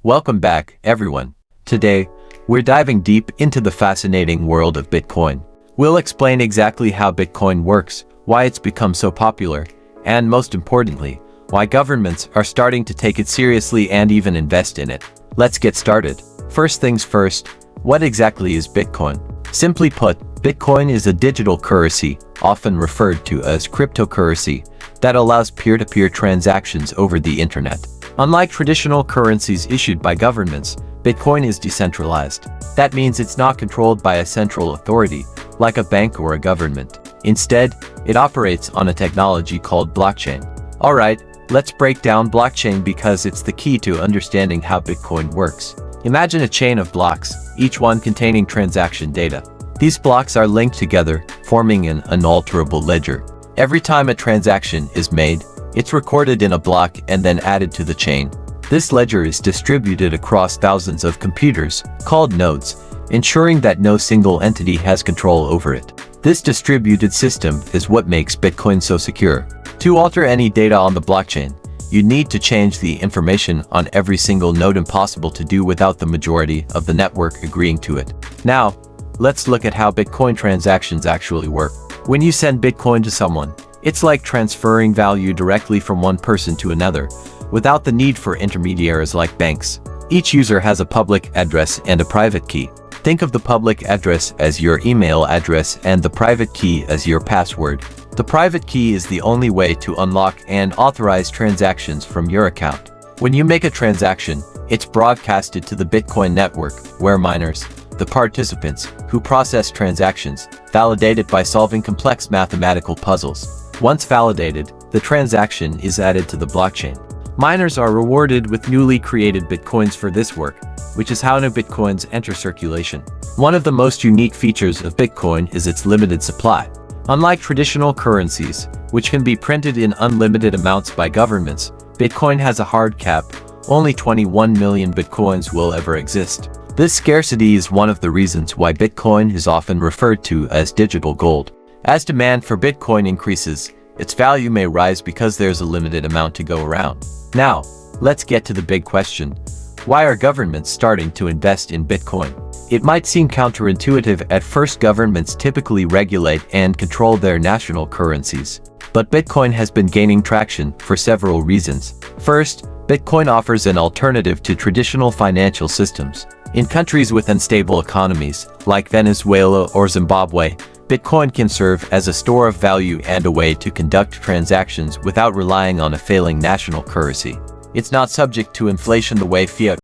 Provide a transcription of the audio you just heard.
Welcome back, everyone. Today, we're diving deep into the fascinating world of Bitcoin. We'll explain exactly how Bitcoin works, why it's become so popular, and most importantly, why governments are starting to take it seriously and even invest in it. Let's get started. First things first, what exactly is Bitcoin? Simply put, Bitcoin is a digital currency, often referred to as cryptocurrency, that allows peer-to-peer transactions over the internet. Unlike traditional currencies issued by governments, Bitcoin is decentralized. That means it's not controlled by a central authority, like a bank or a government. Instead, it operates on a technology called blockchain. Alright, let's break down blockchain because it's the key to understanding how Bitcoin works. Imagine a chain of blocks, each one containing transaction data. These blocks are linked together, forming an unalterable ledger. Every time a transaction is made, it's recorded in a block and then added to the chain. This ledger is distributed across thousands of computers, called nodes, ensuring that no single entity has control over it. This distributed system is what makes Bitcoin so secure. To alter any data on the blockchain, you need to change the information on every single node, impossible to do without the majority of the network agreeing to it. Now, let's look at how Bitcoin transactions actually work. When you send Bitcoin to someone, it's like transferring value directly from one person to another, without the need for intermediaries like banks. Each user has a public address and a private key. Think of the public address as your email address and the private key as your password. The private key is the only way to unlock and authorize transactions from your account. When you make a transaction, it's broadcasted to the Bitcoin network, where miners, the participants who process transactions, validate it by solving complex mathematical puzzles. Once validated, the transaction is added to the blockchain. Miners are rewarded with newly created Bitcoins for this work, which is how new Bitcoins enter circulation. One of the most unique features of Bitcoin is its limited supply. Unlike traditional currencies, which can be printed in unlimited amounts by governments, Bitcoin has a hard cap. Only 21 million Bitcoins will ever exist. This scarcity is one of the reasons why Bitcoin is often referred to as digital gold. As demand for Bitcoin increases, its value may rise because there's a limited amount to go around. Now, let's get to the big question. Why are governments starting to invest in Bitcoin? It might seem counterintuitive at first. Governments typically regulate and control their national currencies. But Bitcoin has been gaining traction for several reasons. First, Bitcoin offers an alternative to traditional financial systems. In countries with unstable economies, like Venezuela or Zimbabwe, Bitcoin can serve as a store of value and a way to conduct transactions without relying on a failing national currency. It's not subject to inflation the way fiat